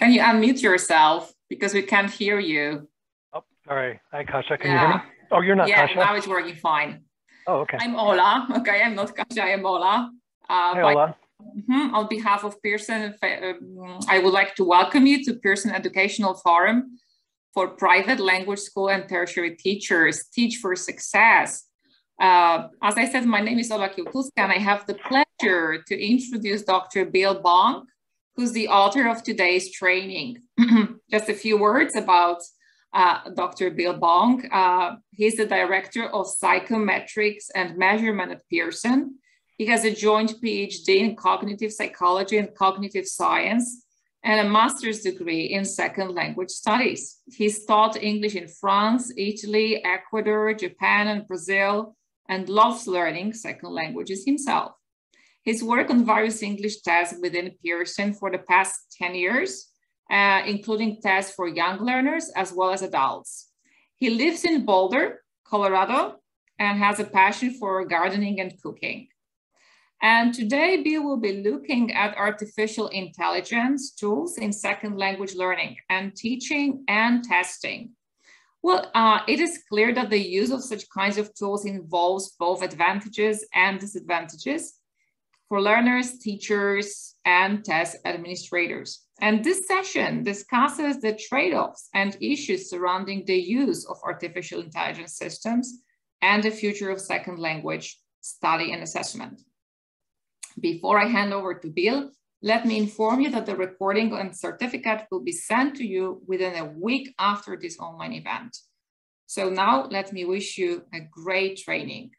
Can you unmute yourself? Because we can't hear you. Oh, sorry. Hi, Kasia. Can you hear me? Oh, you're not Kasia? Yeah, now it's working fine. Oh, okay. I'm Ola. Okay, I'm not Kasia, I'm Ola. Hi, Ola. On behalf of Pearson, I would like to welcome you to Pearson Educational Forum for Private Language School and Tertiary Teachers, Teach for Success. As I said, my name is Ola Kiełtuska, and I have the pleasure to introduce Dr. Bill Bonk, who's the author of today's training. Just a few words about Dr. Bill Bonk. He's the director of psychometrics and measurement at Pearson. He has a joint PhD in cognitive psychology and cognitive science and a master's degree in second language studies. He's taught English in France, Italy, Ecuador, Japan, and Brazil, and loves learning second languages himself. His work on various English tests within Pearson for the past 10 years, including tests for young learners as well as adults. He lives in Boulder, Colorado, and has a passion for gardening and cooking. And today, Bill will be looking at artificial intelligence tools in second language learning and teaching and testing. Well, it is clear that the use of such kinds of tools involves both advantages and disadvantages for learners, teachers, and test administrators. And this session discusses the trade-offs and issues surrounding the use of artificial intelligence systems and the future of second language study and assessment. Before I hand over to Bill, let me inform you that the recording and certificate will be sent to you within a week after this online event. So now let me wish you a great training.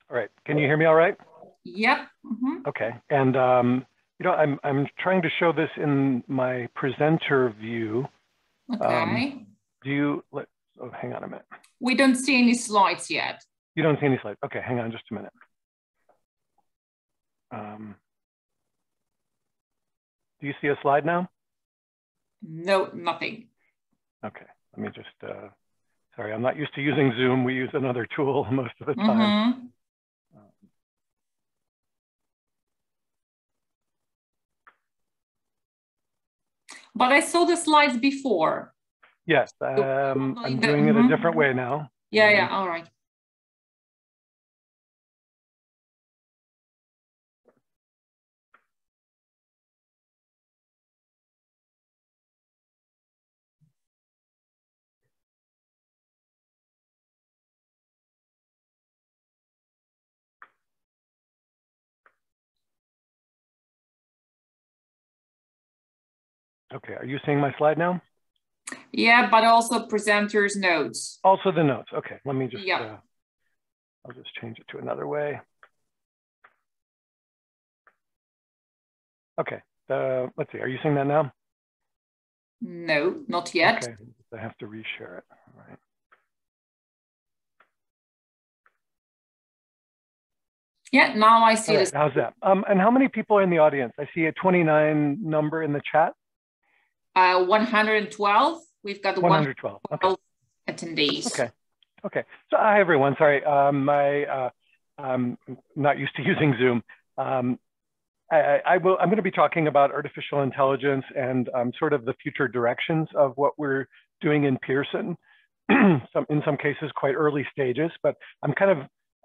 All right. Can you hear me all right? Yep. Okay. And you know, I'm trying to show this in my presenter view. Okay. Oh, hang on a minute. We don't see any slides yet. You don't see any slides. Okay, hang on just a minute. Do you see a slide now? No, nothing. Okay, let me just, sorry, I'm not used to using Zoom. We use another tool most of the time. But I saw the slides before. Yes, I'm doing it a different way now. Yeah, all right. Okay, are you seeing my slide now? Yeah, but also presenters' notes. Also the notes. Okay, let me just, I'll just change it to another way. Okay, let's see, are you seeing that now? No, not yet. Okay, I have to reshare it, all right. Yeah, now I see this. How's that? And how many people are in the audience? I see a 29 number in the chat. 112. We've got 112 okay. Attendees. Okay. Okay. So hi everyone. Sorry, I'm not used to using Zoom. I'm going to be talking about artificial intelligence and sort of the future directions of what we're doing in Pearson. In some cases, quite early stages, but I'm kind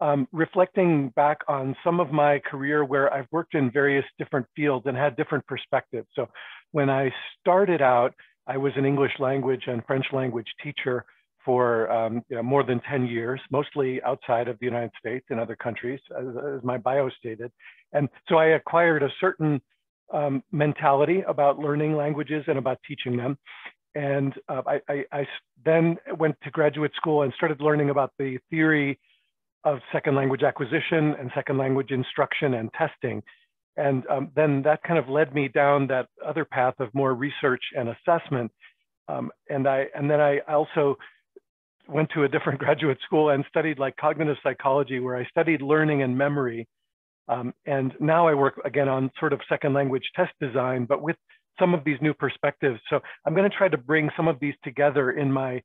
of reflecting back on some of my career where I've worked in various different fields and had different perspectives. So when I started out, I was an English language and French language teacher for more than 10 years, mostly outside of the United States and other countries, as my bio stated. And so I acquired a certain mentality about learning languages and about teaching them. And I then went to graduate school and started learning about the theory of second language acquisition and second language instruction and testing. And then that kind of led me down that other path of more research and assessment. And then I also went to a different graduate school and studied like cognitive psychology, where I studied learning and memory. And now I work again on sort of second language test design, but with some of these new perspectives. So I'm going to try to bring some of these together in my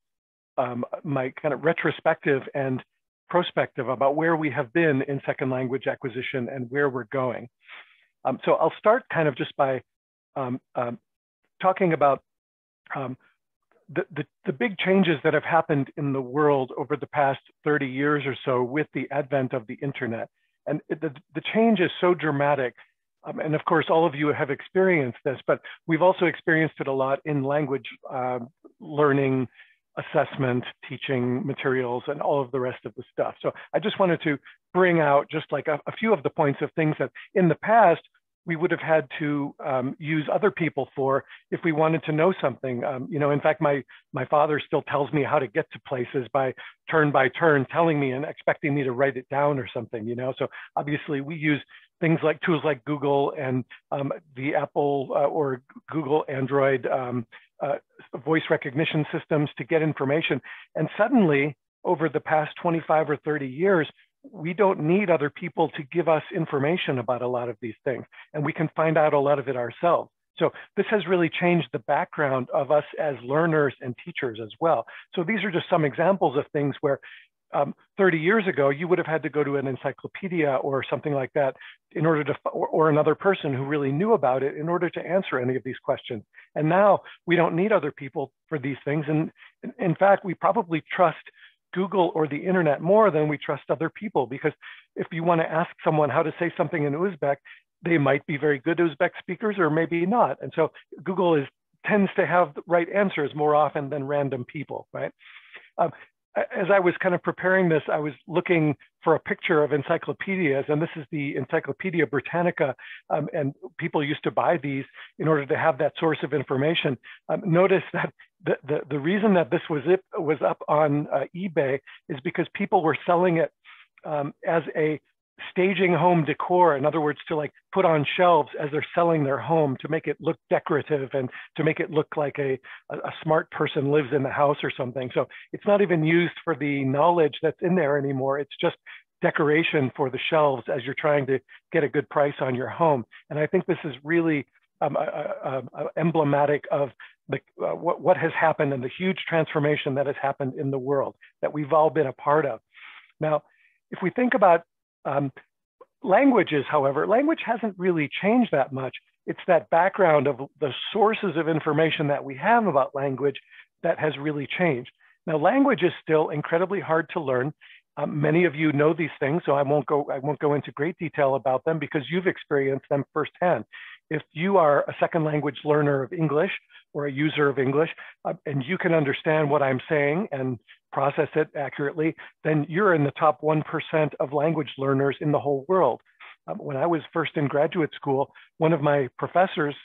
my kind of retrospective and prospective about where we have been in second language acquisition and where we're going. So I'll start kind of just by talking about the big changes that have happened in the world over the past 30 years or so with the advent of the internet. And the change is so dramatic. And of course, all of you have experienced this, but we've also experienced it a lot in language learning, assessment, teaching materials, and all of the rest of the stuff. So I just wanted to bring out just like a few of the points of things that in the past, we would have had to use other people for if we wanted to know something. You know, in fact, my father still tells me how to get to places by turn, telling me and expecting me to write it down or something, you know? So obviously we use things like tools like Google and the Apple or Google Android voice recognition systems to get information. And suddenly over the past 25 or 30 years, we don't need other people to give us information about a lot of these things, and we can find out a lot of it ourselves. So this has really changed the background of us as learners and teachers as well. So these are just some examples of things where 30 years ago, you would have had to go to an encyclopedia or something like that in order to, or another person who really knew about it in order to answer any of these questions. And now we don't need other people for these things. And in fact, we probably trust Google or the internet more than we trust other people, because if you want to ask someone how to say something in Uzbek, they might be very good Uzbek speakers or maybe not. And so Google tends to have the right answers more often than random people, right? As I was kind of preparing this, I was looking for a picture of encyclopedias, and this is the Encyclopedia Britannica, and people used to buy these in order to have that source of information. Notice that the reason that this was up on eBay is because people were selling it as a staging home decor. In other words, to like put on shelves as they're selling their home to make it look decorative and to make it look like a smart person lives in the house or something. So it's not even used for the knowledge that's in there anymore. It's just decoration for the shelves as you're trying to get a good price on your home. And I think this is really emblematic of what has happened and the huge transformation that has happened in the world that we've all been a part of. Now, if we think about languages, however, language hasn't really changed that much. It's that background of the sources of information that we have about language that has really changed. Now, language is still incredibly hard to learn. Many of you know these things, so I won't go into great detail about them because you've experienced them firsthand. If you are a second language learner of English or a user of English, and you can understand what I'm saying and process it accurately, then you're in the top 1% of language learners in the whole world. When I was first in graduate school, one of my professors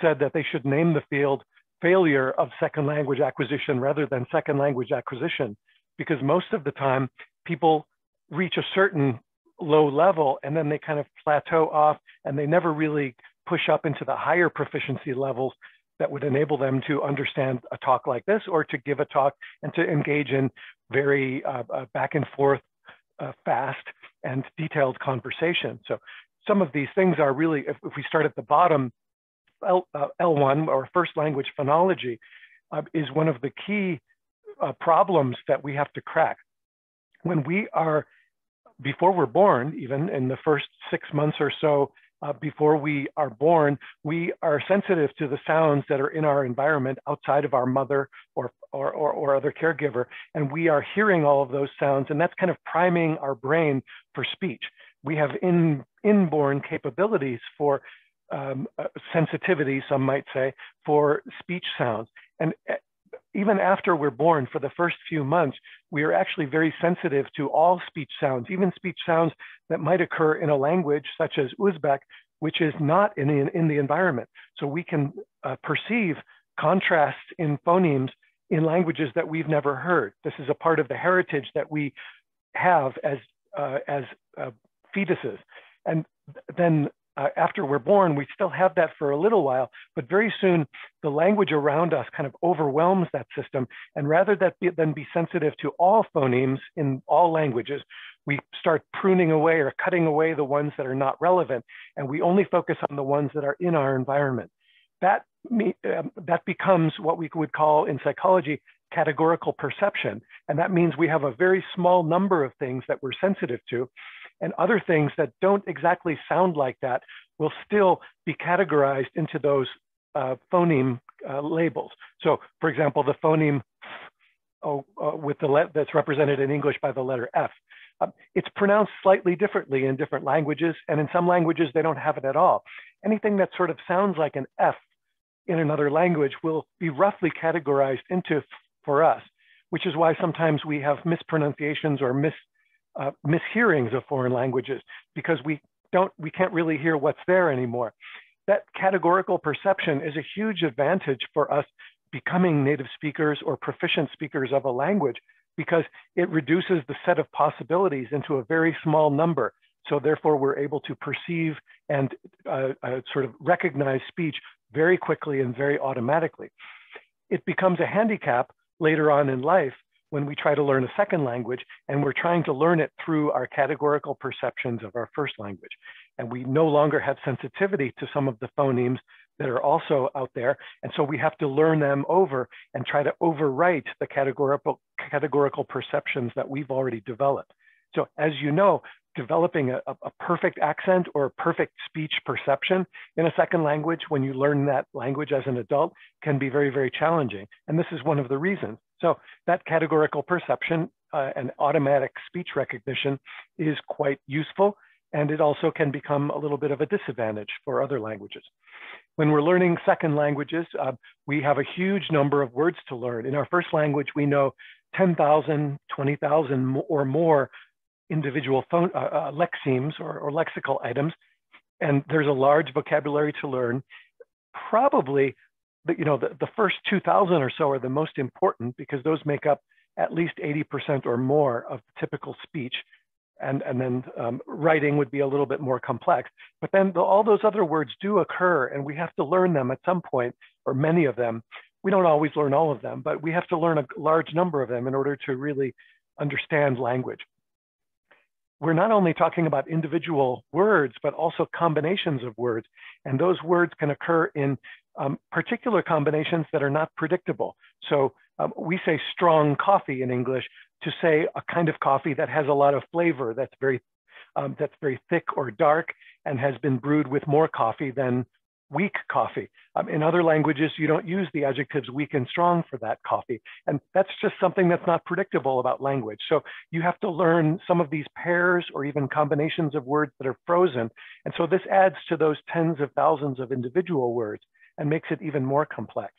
said that they should name the field failure of second language acquisition rather than second language acquisition, because most of the time people reach a certain low level and then they kind of plateau off and they never really push up into the higher proficiency levels that would enable them to understand a talk like this or to give a talk and to engage in very back and forth, fast and detailed conversation. So some of these things are really, if we start at the bottom, L1 or first language phonology is one of the key problems that we have to crack. When we are, before we're born, even in the first 6 months or so before we are born, we are sensitive to the sounds that are in our environment outside of our mother or other caregiver. And we are hearing all of those sounds, and that's kind of priming our brain for speech. We have inborn capabilities for sensitivity, some might say, for speech sounds. And even after we're born, for the first few months, we are actually very sensitive to all speech sounds, even speech sounds that might occur in a language such as Uzbek, which is not in the environment. So we can perceive contrasts in phonemes in languages that we've never heard. This is a part of the heritage that we have as fetuses. And then after we're born, we still have that for a little while, but very soon the language around us kind of overwhelms that system. And rather than be sensitive to all phonemes in all languages, we start pruning away or cutting away the ones that are not relevant. And we only focus on the ones that are in our environment. That becomes what we would call in psychology categorical perception. And that means we have a very small number of things that we're sensitive to, and other things that don't exactly sound like that will still be categorized into those phoneme labels. So for example, the phoneme with the that's represented in English by the letter F. It's pronounced slightly differently in different languages, and in some languages they don't have it at all. Anything that sort of sounds like an F in another language will be roughly categorized into for us, which is why sometimes we have mispronunciations or mishearings of foreign languages, because we can't really hear what's there anymore. That categorical perception is a huge advantage for us becoming native speakers or proficient speakers of a language, because it reduces the set of possibilities into a very small number. So therefore we're able to perceive and sort of recognize speech very quickly and very automatically. It becomes a handicap later on in life when we try to learn a second language and we're trying to learn it through our categorical perceptions of our first language. And we no longer have sensitivity to some of the phonemes that are also out there. And so we have to learn them over and try to overwrite the categorical perceptions that we've already developed. So as you know, developing a perfect accent or perfect speech perception in a second language when you learn that language as an adult can be very, very challenging. And this is one of the reasons. So that categorical perception and automatic speech recognition is quite useful, and it also can become a little bit of a disadvantage for other languages. When we're learning second languages, we have a huge number of words to learn. In our first language, we know 10,000, 20,000 or more individual lexemes or lexical items, and there's a large vocabulary to learn. Probably, the first 2,000 or so are the most important, because those make up at least 80% or more of typical speech. And then writing would be a little bit more complex. But then all those other words do occur, and we have to learn them at some point, or many of them. We don't always learn all of them, but we have to learn a large number of them in order to really understand language. We're not only talking about individual words, but also combinations of words. And those words can occur in particular combinations that are not predictable. So we say strong coffee in English to say a kind of coffee that has a lot of flavor, that's very thick or dark and has been brewed with more coffee than weak coffee. In other languages, you don't use the adjectives weak and strong for that coffee. And that's just something that's not predictable about language. So you have to learn some of these pairs or even combinations of words that are frozen. And so this adds to those tens of thousands of individual words and makes it even more complex.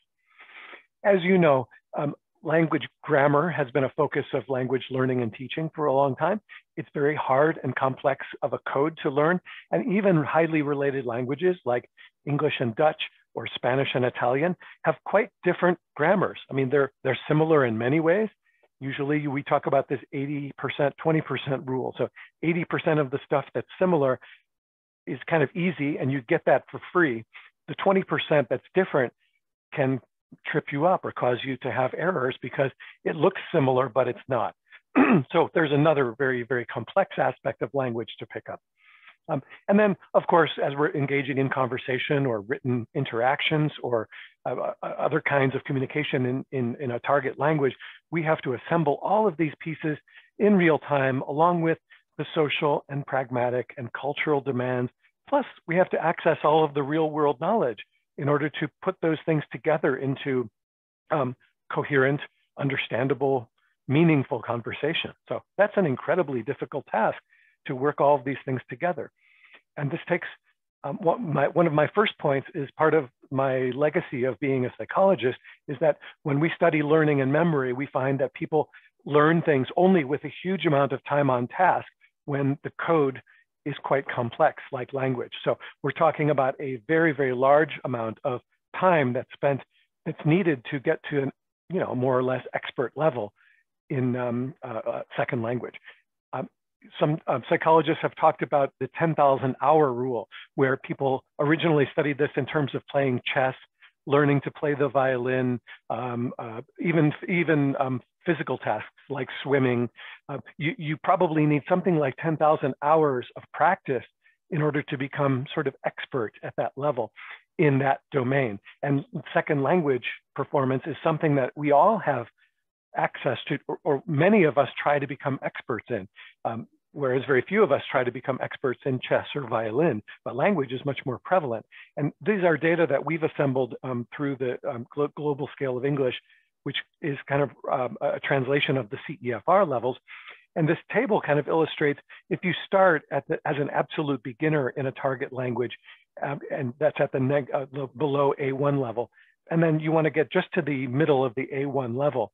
As you know, language grammar has been a focus of language learning and teaching for a long time. It's very hard and complex of a code to learn, and even highly related languages like English and Dutch or Spanish and Italian have quite different grammars. I mean, they're similar in many ways. Usually we talk about this 80%, 20% rule. So 80% of the stuff that's similar is kind of easy and you get that for free. The 20% that's different can trip you up or cause you to have errors because it looks similar, but it's not. So there's another very, very complex aspect of language to pick up. And then, of course, as we're engaging in conversation or written interactions or other kinds of communication in a target language, we have to assemble all of these pieces in real time, along with the social and pragmatic and cultural demands. Plus, we have to access all of the real world knowledge in order to put those things together into coherent, understandable, meaningful conversation. So that's an incredibly difficult task, to work all of these things together. And this takes, one of my first points is part of my legacy of being a psychologist, is that when we study learning and memory, we find that people learn things only with a huge amount of time on task when the code is quite complex, like language. So we're talking about a very, very large amount of time that's needed to get to a more or less expert level in second language. Some psychologists have talked about the 10,000 hour rule, where people originally studied this in terms of playing chess, learning to play the violin, even physical tasks like swimming. You probably need something like 10,000 hours of practice in order to become sort of expert at that level in that domain. And second language performance is something that we all have access to, or many of us try to become experts in, whereas very few of us try to become experts in chess or violin, but language is much more prevalent. And these are data that we've assembled through the global scale of English, which is kind of a translation of the CEFR levels. And this table kind of illustrates if you start as an absolute beginner in a target language, and that's at the below A1 level, and then you want to get just to the middle of the A1 level,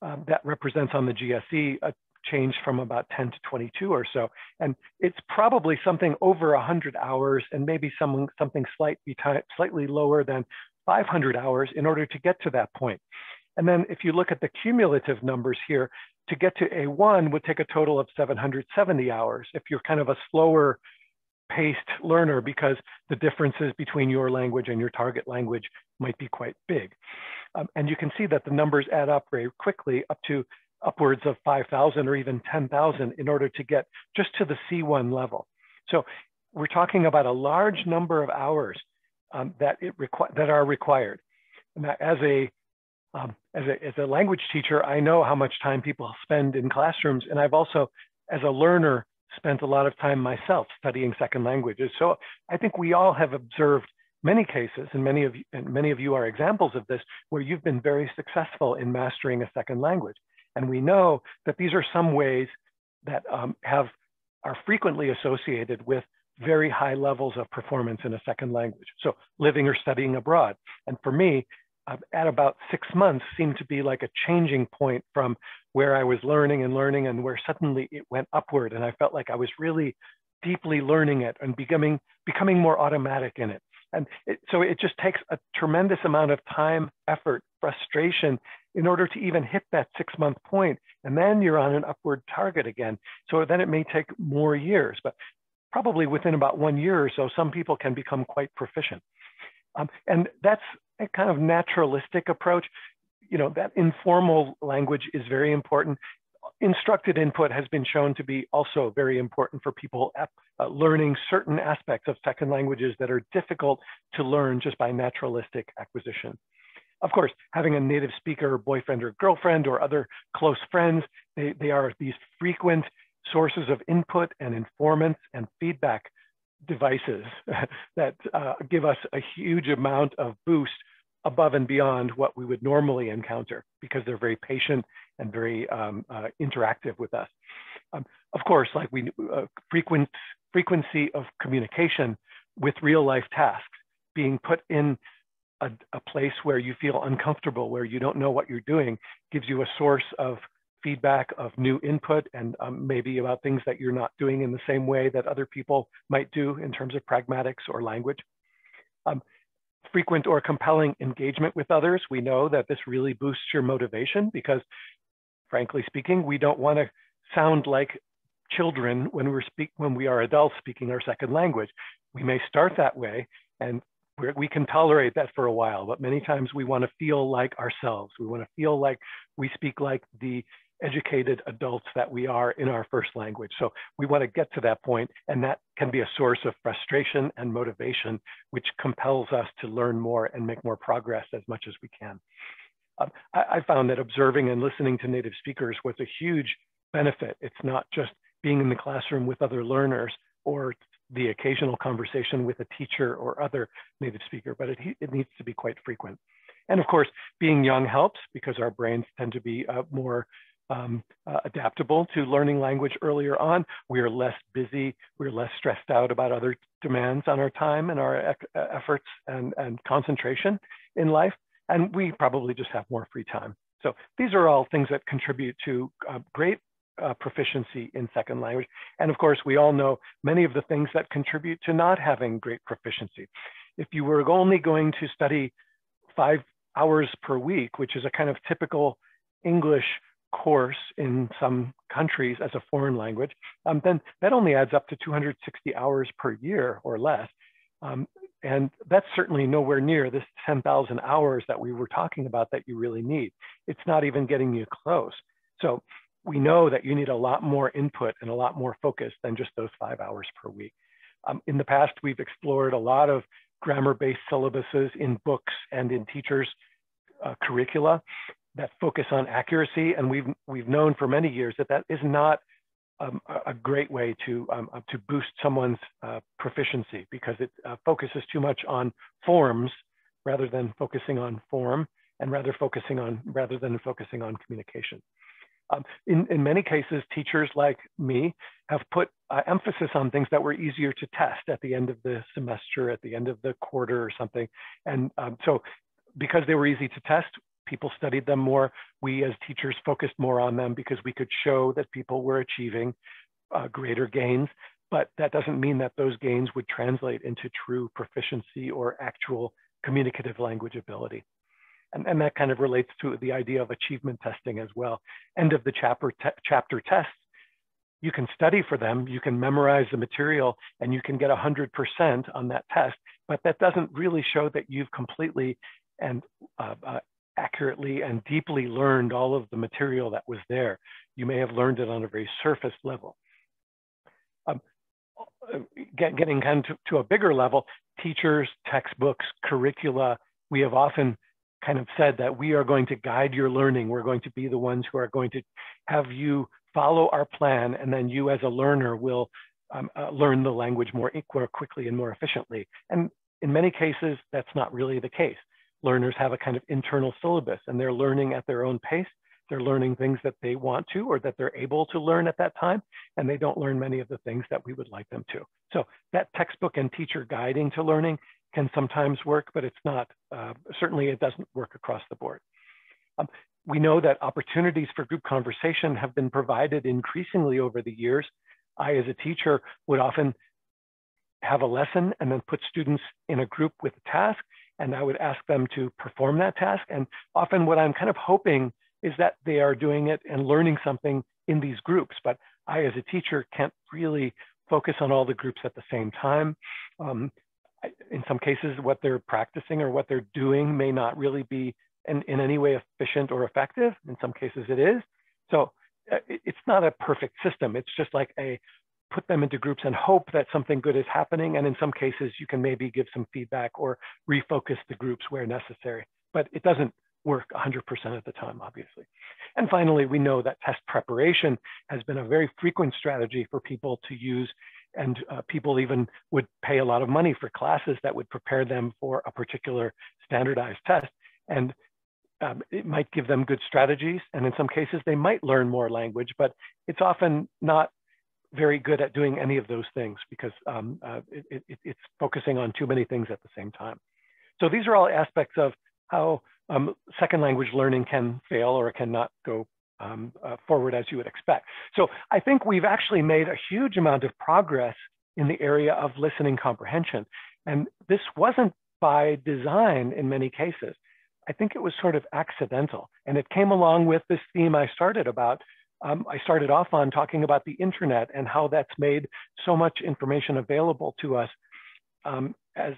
that represents on the GSE a change from about 10 to 22 or so. And it's probably something over 100 hours and maybe something slightly lower than 500 hours in order to get to that point. And then if you look at the cumulative numbers here, to get to A1 would take a total of 770 hours if you're kind of a slower paced learner, because the differences between your language and your target language might be quite big. And you can see that the numbers add up very quickly, up to upwards of 5,000 or even 10,000 in order to get just to the C1 level. So we're talking about a large number of hours that are required. And as a language teacher, I know how much time people spend in classrooms, and I've also, as a learner, spent a lot of time myself studying second languages. So I think we all have observed many cases, and many of you are examples of this, where you've been very successful in mastering a second language. And we know that these are some ways that are frequently associated with very high levels of performance in a second language. So living or studying abroad. And for me, at about 6 months seemed to be like a changing point from where I was learning and where suddenly it went upward. And I felt like I was really deeply learning it and becoming more automatic in it. And so it just takes a tremendous amount of time, effort, frustration in order to even hit that 6-month point. And then you're on an upward target again. So then it may take more years, but probably within about 1 year or so, some people can become quite proficient. And that's a kind of naturalistic approach. You know, that informal language is very important. Instructed input has been shown to be also very important for people learning certain aspects of second languages that are difficult to learn just by naturalistic acquisition. Of course, having a native speaker, boyfriend or girlfriend, or other close friends, they are these frequent sources of input and informants and feedback devices that give us a huge amount of boost above and beyond what we would normally encounter, because they're very patient and very interactive with us. Of course, like frequency of communication with real life tasks, being put in a place where you feel uncomfortable, where you don't know what you're doing, gives you a source of feedback, of new input, and maybe about things that you're not doing in the same way that other people might do in terms of pragmatics or language. Frequent or compelling engagement with others. We know that this really boosts your motivation because, frankly speaking, we don't want to sound like children when we are adults speaking our second language. We may start that way, and we can tolerate that for a while, but many times we want to feel like ourselves. We want to feel like we speak like the educated adults that we are in our first language. So we want to get to that point, and that can be a source of frustration and motivation, which compels us to learn more and make more progress as much as we can. I found that observing and listening to native speakers was a huge benefit. It's not just being in the classroom with other learners or the occasional conversation with a teacher or other native speaker, but it needs to be quite frequent. And of course, being young helps, because our brains tend to be more adaptable to learning language earlier on. We are less busy, we're less stressed out about other demands on our time and our efforts and concentration in life. And we probably just have more free time. So these are all things that contribute to great proficiency in second language. And of course, we all know many of the things that contribute to not having great proficiency. If you were only going to study 5 hours per week, which is a kind of typical English course in some countries as a foreign language, then that only adds up to 260 hours per year or less. And that's certainly nowhere near this 10,000 hours that we were talking about that you really need. It's not even getting you close. So we know that you need a lot more input and a lot more focus than just those 5 hours per week. In the past, we've explored a lot of grammar-based syllabuses in books and in teachers' curricula. that focus on accuracy, and we've known for many years that that is not a great way to boost someone's proficiency, because it focuses too much on forms rather than focusing on form, and rather than focusing on communication. In many cases, teachers like me have put emphasis on things that were easier to test at the end of the semester, at the end of the quarter or something. And so because they were easy to test, people studied them more. We as teachers focused more on them because we could show that people were achieving greater gains, but that doesn't mean that those gains would translate into true proficiency or actual communicative language ability. And that kind of relates to the idea of achievement testing as well. End of the chapter tests, you can study for them, you can memorize the material, and you can get 100% on that test, but that doesn't really show that you've completely and accurately and deeply learned all of the material that was there. You may have learned it on a very surface level. Getting kind of to a bigger level, teachers, textbooks, curricula, we have often kind of said that we are going to guide your learning. We're going to be the ones who are going to have you follow our plan, and then you as a learner will learn the language more quickly and more efficiently. And in many cases, that's not really the case. Learners have a kind of internal syllabus, and they're learning at their own pace. They're learning things that they want to, or that they're able to learn at that time, and they don't learn many of the things that we would like them to. So that textbook and teacher guiding to learning can sometimes work, but it's not, certainly it doesn't work across the board. We know that opportunities for group conversation have been provided increasingly over the years. I, as a teacher, would often have a lesson and then put students in a group with a task, and I would ask them to perform that task. And often what I'm kind of hoping is that they are doing it and learning something in these groups, but I, as a teacher, can't really focus on all the groups at the same time. In some cases, what they're practicing or what they're doing may not really be in any way efficient or effective. In some cases it is. So it's not a perfect system. It's just like put them into groups and hope that something good is happening. And in some cases, you can maybe give some feedback or refocus the groups where necessary, but it doesn't work 100% of the time, obviously. And finally, we know that test preparation has been a very frequent strategy for people to use, and people even would pay a lot of money for classes that would prepare them for a particular standardized test. And it might give them good strategies, and in some cases they might learn more language, but it's often not very good at doing any of those things because it's focusing on too many things at the same time. So these are all aspects of how second language learning can fail or cannot go forward as you would expect. So I think we've actually made a huge amount of progress in the area of listening comprehension. And this wasn't by design in many cases. I think it was sort of accidental. And it came along with this theme I started about. I started off on talking about the internet and how that's made so much information available to us as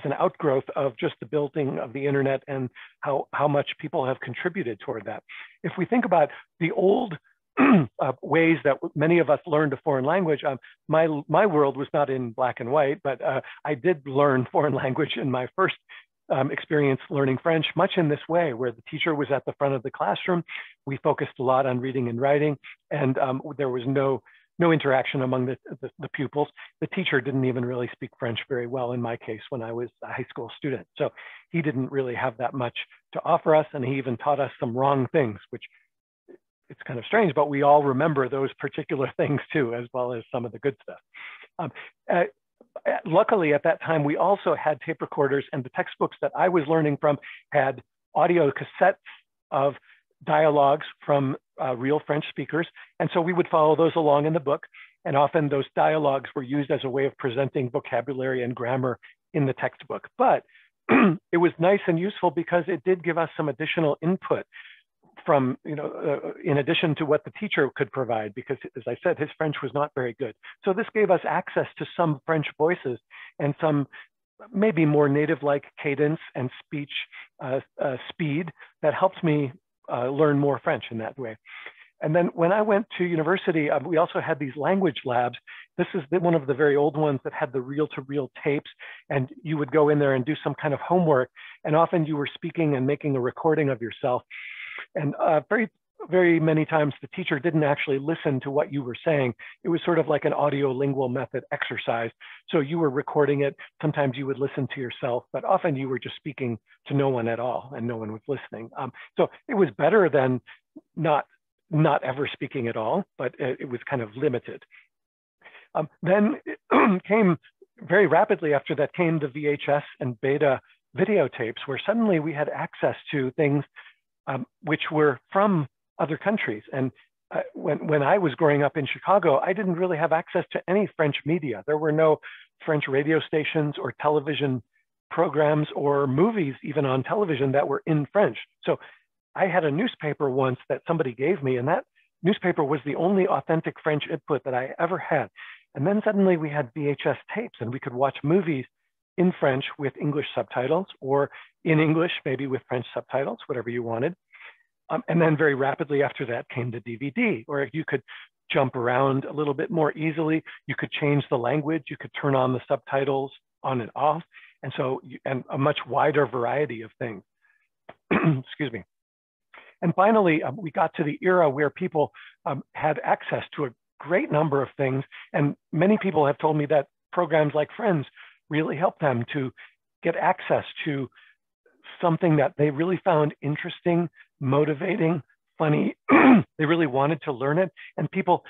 an outgrowth of just the building of the internet and how much people have contributed toward that. If we think about the old ways that many of us learned a foreign language, my world was not in black and white, but I did learn foreign language in my first experience learning French, much in this way, where the teacher was at the front of the classroom. We focused a lot on reading and writing, and there was no interaction among the pupils. The teacher didn't even really speak French very well in my case when I was a high school student. So he didn't really have that much to offer us, and he even taught us some wrong things, which it's kind of strange, but we all remember those particular things too, as well as some of the good stuff. Luckily, at that time, we also had tape recorders, and the textbooks that I was learning from had audio cassettes of dialogues from real French speakers. And so we would follow those along in the book. And often those dialogues were used as a way of presenting vocabulary and grammar in the textbook. But it was nice and useful because it did give us some additional input from, in addition to what the teacher could provide, because as I said, his French was not very good. So this gave us access to some French voices and some maybe more native-like cadence and speech speed that helped me learn more French in that way. And then when I went to university, we also had these language labs. This is one of the very old ones that had the reel-to-reel tapes, and you would go in there and do some kind of homework, and often you were speaking and making a recording of yourself. And very many times the teacher didn't actually listen to what you were saying. It was sort of like an audiolingual method exercise. So you were recording it. Sometimes you would listen to yourself, but often you were just speaking to no one at all and no one was listening. So it was better than not ever speaking at all, but it was kind of limited. Then came very rapidly after that came the VHS and beta videotapes, where suddenly we had access to things which were from other countries. And when I was growing up in Chicago, I didn't really have access to any French media. There were no French radio stations or television programs or movies even on television that were in French. So I had a newspaper once that somebody gave me, and that newspaper was the only authentic French input that I ever had. And then suddenly we had VHS tapes and we could watch movies in French with English subtitles, or in English, maybe with French subtitles, whatever you wanted. And then very rapidly after that came the DVD, where you could jump around a little bit more easily. You could change the language. You could turn on the subtitles on and off. And so, and a much wider variety of things. Excuse me. And finally, we got to the era where people had access to a great number of things. And many people have told me that programs like Friends really helped them to get access to something that they really found interesting, motivating, funny. They really wanted to learn it. And people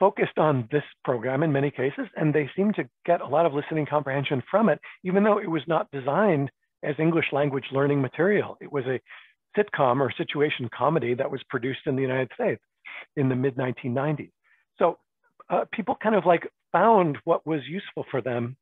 focused on this program in many cases, and they seemed to get a lot of listening comprehension from it, even though it was not designed as English language learning material. It was a sitcom or situation comedy that was produced in the United States in the mid-1990s. So people kind of like found what was useful for them,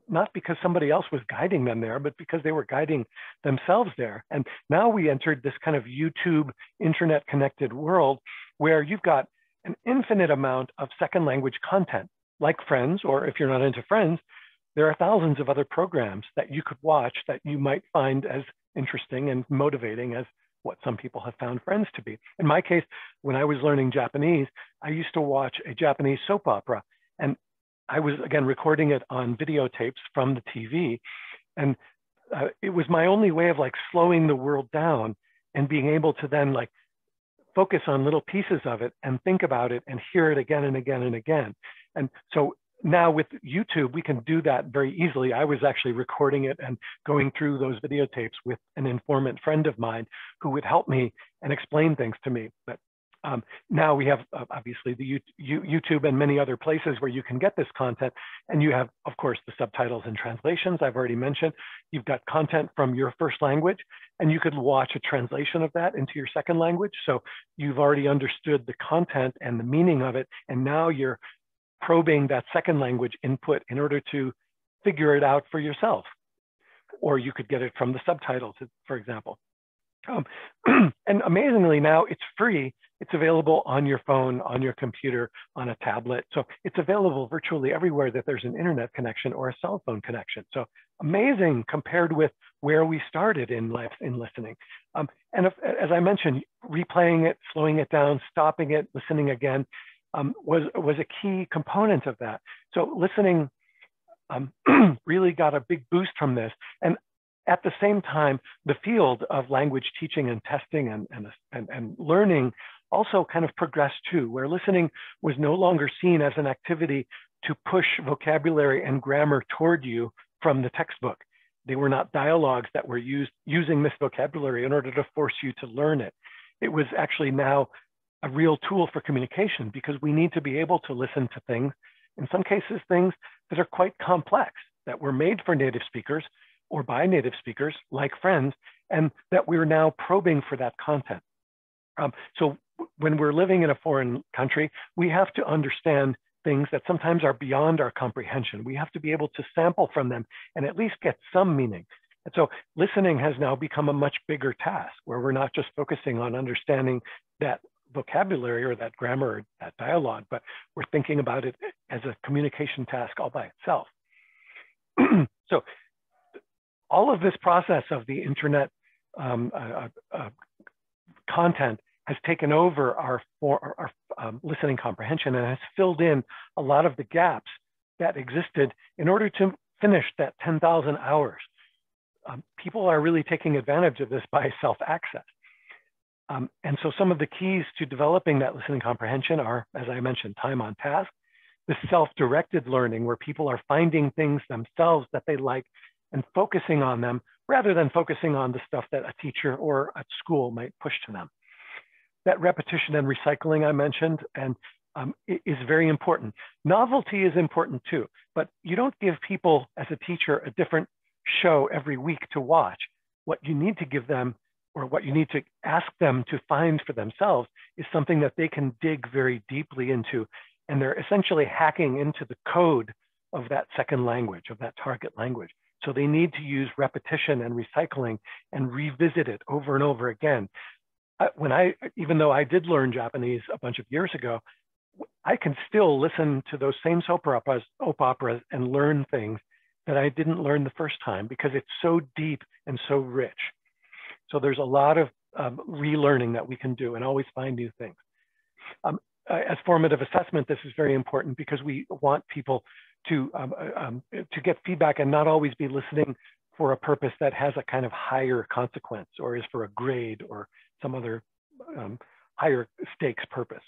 not because somebody else was guiding them there, but because they were guiding themselves there. And now we entered this kind of YouTube, internet connected world where you've got an infinite amount of second language content, like Friends, or if you're not into Friends, there are thousands of other programs that you could watch that you might find as interesting and motivating as what some people have found Friends to be. In my case, when I was learning Japanese, I used to watch a Japanese soap opera, and I was, again, recording it on videotapes from the TV. And it was my only way of like slowing the world down and being able to then like focus on little pieces of it and think about it and hear it again and again and again. And so now with YouTube, we can do that very easily. I was actually recording it and going through those videotapes with an informant friend of mine who would help me and explain things to me. But now we have obviously the YouTube and many other places where you can get this content. And you have, of course, the subtitles and translations I've already mentioned. You've got content from your first language, and you could watch a translation of that into your second language. So you've already understood the content and the meaning of it. And now you're probing that second language input in order to figure it out for yourself. Or you could get it from the subtitles, for example. And amazingly now it's free. It's available on your phone, on your computer, on a tablet. So it's available virtually everywhere that there's an internet connection or a cell phone connection. So amazing compared with where we started in life in listening. And as I mentioned, replaying it, slowing it down, stopping it, listening again was a key component of that. So listening really got a big boost from this. And at the same time, the field of language teaching and testing and learning also kind of progressed too, where listening was no longer seen as an activity to push vocabulary and grammar toward you from the textbook. They were not dialogues that were using this vocabulary in order to force you to learn it. It was actually now a real tool for communication, because we need to be able to listen to things, in some cases, things that are quite complex, that were made for native speakers or by native speakers like Friends, and that we're now probing for that content. So when we're living in a foreign country, we have to understand things that sometimes are beyond our comprehension. We have to be able to sample from them and at least get some meaning. And so listening has now become a much bigger task, where we're not just focusing on understanding that vocabulary or that grammar or that dialogue, but we're thinking about it as a communication task all by itself. So all of this process of the internet content has taken over our listening comprehension and has filled in a lot of the gaps that existed in order to finish that 10,000 hours. People are really taking advantage of this by self-access. And so some of the keys to developing that listening comprehension are, as I mentioned, time on task, the self-directed learning where people are finding things themselves that they like and focusing on them rather than focusing on the stuff that a teacher or a school might push to them. That repetition and recycling I mentioned and is very important. Novelty is important too, but you don't give people as a teacher a different show every week to watch. What you need to give them or what you need to ask them to find for themselves is something that they can dig very deeply into. And they're essentially hacking into the code of that second language, of that target language. So they need to use repetition and recycling and revisit it over and over again. Even though I did learn Japanese a bunch of years ago, I can still listen to those same soap operas and learn things that I didn't learn the first time because it's so deep and so rich. So there's a lot of relearning that we can do and always find new things. As formative assessment, this is very important because we want people to get feedback and not always be listening for a purpose that has a kind of higher consequence or is for a grade or some other higher stakes purpose.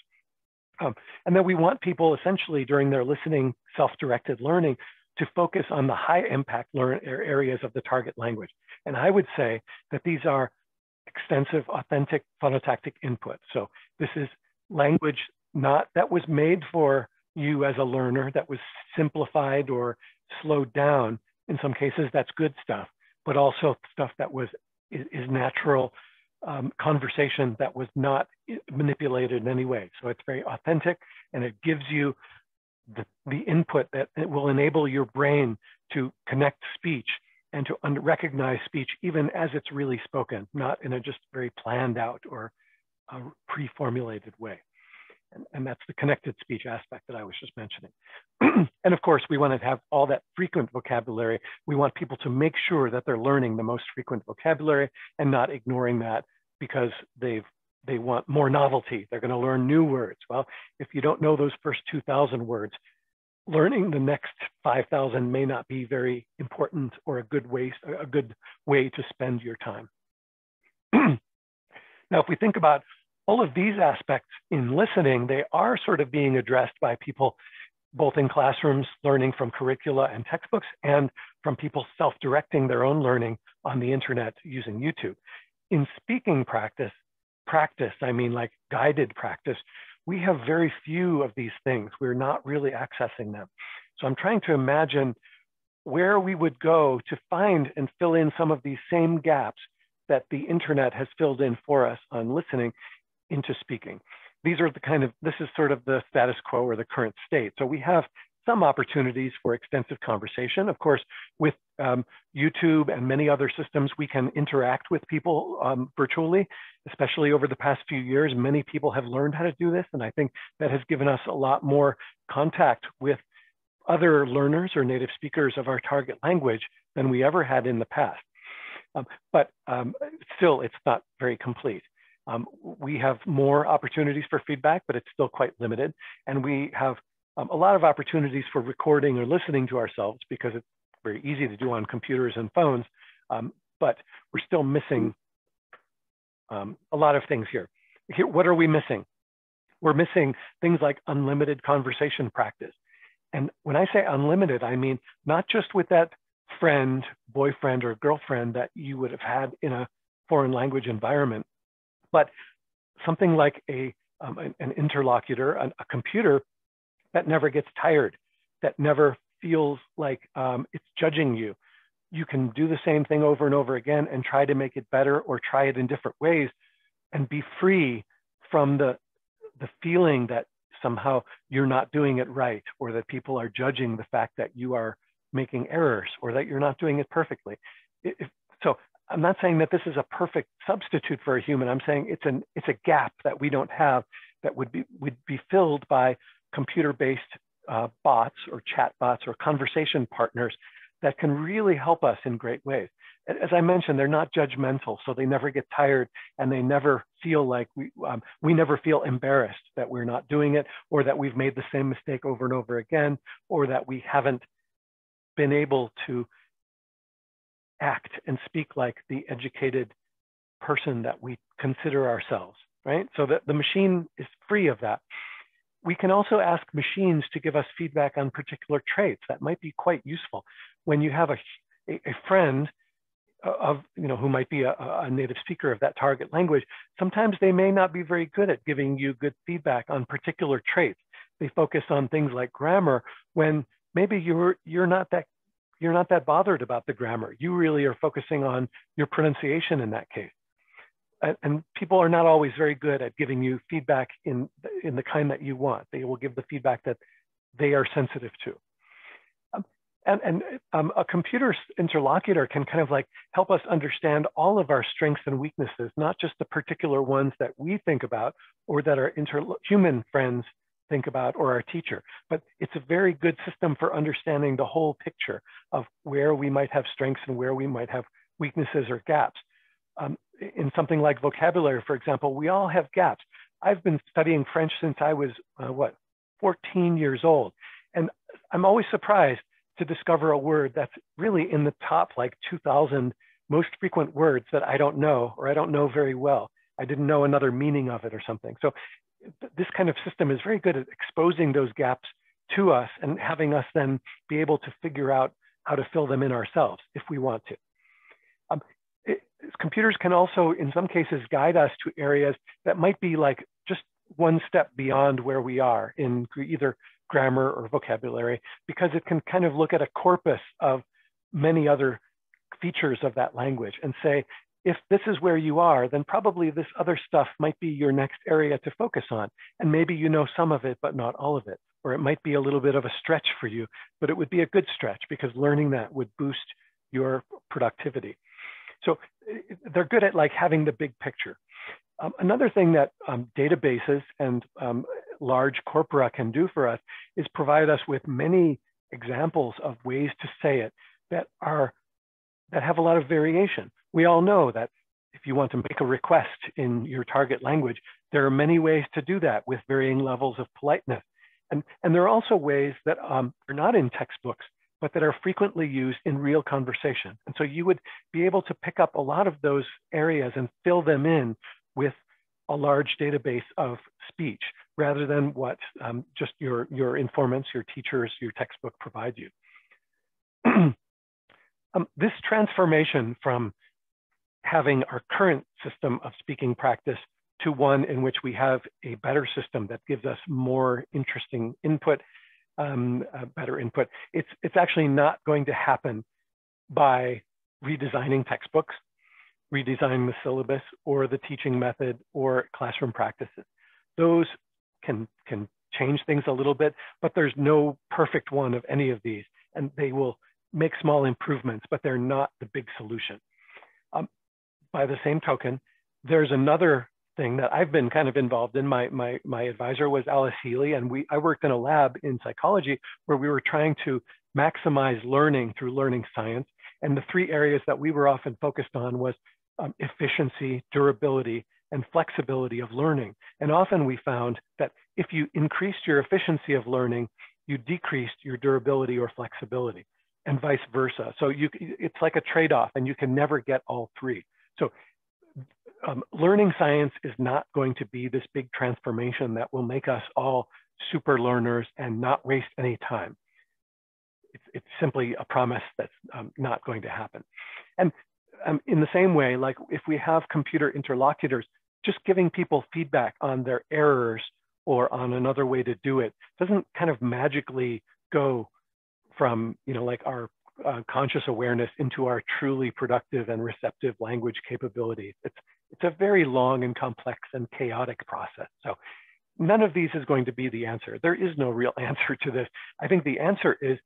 And then we want people essentially during their listening self-directed learning to focus on the high impact areas of the target language. And I would say that these are extensive, authentic phonotactic input. So this is language that was made for you as a learner, that was simplified or slowed down. In some cases, that's good stuff, but also stuff that is natural conversation that was not manipulated in any way. So it's very authentic and it gives you the input that it will enable your brain to connect speech and to recognize speech even as it's really spoken, not in a just very planned out or pre-formulated way. And that's the connected speech aspect that I was just mentioning. And of course, we want to have all that frequent vocabulary. We want people to make sure that they're learning the most frequent vocabulary and not ignoring that because they want more novelty. They're going to learn new words. Well, if you don't know those first 2,000 words, learning the next 5,000 may not be very important or a good way to spend your time. Now, if we think about all of these aspects in listening, they are sort of being addressed by people both in classrooms learning from curricula and textbooks and from people self-directing their own learning on the internet using YouTube. In speaking practice, I mean like guided practice, we have very few of these things. We're not really accessing them. So I'm trying to imagine where we would go to find and fill in some of these same gaps that the internet has filled in for us on listening into speaking. These are this is sort of the status quo or the current state. So we have some opportunities for extensive conversation. Of course, with YouTube and many other systems, we can interact with people virtually, especially over the past few years. Many people have learned how to do this. And I think that has given us a lot more contact with other learners or native speakers of our target language than we ever had in the past. But still, it's not very complete. We have more opportunities for feedback, but it's still quite limited. And we have a lot of opportunities for recording or listening to ourselves because it's very easy to do on computers and phones, but we're still missing a lot of things here. What are we missing? We're missing things like unlimited conversation practice. And when I say unlimited, I mean not just with that friend, boyfriend, or girlfriend that you would have had in a foreign language environment, but something like an interlocutor, a computer that never gets tired, that never feels like it's judging you. You can do the same thing over and over again and try to make it better or try it in different ways and be free from the feeling that somehow you're not doing it right or that people are judging the fact that you are making errors or that you're not doing it perfectly. So I'm not saying that this is a perfect substitute for a human. I'm saying it's a gap that we don't have that would be filled by computer-based bots or chat bots or conversation partners that can really help us in great ways. As I mentioned, they're not judgmental, so they never get tired and they never feel like we never feel embarrassed that we're not doing it or that we've made the same mistake over and over again or that we haven't been able to act and speak like the educated person that we consider ourselves, right? So that the machine is free of that. We can also ask machines to give us feedback on particular traits. That might be quite useful. When you have a friend of, who might be a native speaker of that target language, sometimes they may not be very good at giving you good feedback on particular traits. They focus on things like grammar when maybe you're not that bothered about the grammar. You really are focusing on your pronunciation in that case. And people are not always very good at giving you feedback in the kind that you want. They will give the feedback that they are sensitive to. A computer interlocutor can kind of like help us understand all of our strengths and weaknesses, not just the particular ones that we think about or that our human friends think about or our teacher, but it's a very good system for understanding the whole picture of where we might have strengths and where we might have weaknesses or gaps. In something like vocabulary, for example, we all have gaps. I've been studying French since I was, 14 years old. And I'm always surprised to discover a word that's really in the top like 2,000 most frequent words that I don't know, or I don't know very well. I didn't know another meaning of it or something. So this kind of system is very good at exposing those gaps to us and having us then be able to figure out how to fill them in ourselves if we want to. Computers can also, in some cases, guide us to areas that might be like just one step beyond where we are in either grammar or vocabulary, because it can kind of look at a corpus of many other features of that language and say, if this is where you are, then probably this other stuff might be your next area to focus on. And maybe you know some of it, but not all of it. Or it might be a little bit of a stretch for you, but it would be a good stretch because learning that would boost your productivity. So they're good at like having the big picture. Another thing that databases and large corpora can do for us is provide us with many examples of ways to say it that have a lot of variation. We all know that if you want to make a request in your target language, there are many ways to do that with varying levels of politeness. And there are also ways that are not in textbooks, but that are frequently used in real conversation. And so you would be able to pick up a lot of those areas and fill them in with a large database of speech, rather than what just your informants, your teachers, your textbook provide you. This transformation from having our current system of speaking practice to one in which we have a better system that gives us more interesting input, better input, it's actually not going to happen by redesigning textbooks, redesigning the syllabus or the teaching method or classroom practices. Those can change things a little bit, but there's no perfect one of any of these, and they will make small improvements, but they're not the big solution. By the same token, there's another thing that I've been kind of involved in. My advisor was Alice Healy, and I worked in a lab in psychology where we were trying to maximize learning through learning science. And the three areas that we were often focused on was efficiency, durability, and flexibility of learning. And often we found that if you increased your efficiency of learning, you decreased your durability or flexibility, and vice versa. So it's like a trade-off, and you can never get all three. So learning science is not going to be this big transformation that will make us all super learners and not waste any time. It's simply a promise that's not going to happen. And in the same way, like if we have computer interlocutors, just giving people feedback on their errors or on another way to do it doesn't kind of magically go from, like our conscious awareness into our truly productive and receptive language capabilities. It's a very long and complex and chaotic process. So none of these is going to be the answer. There is no real answer to this. I think the answer is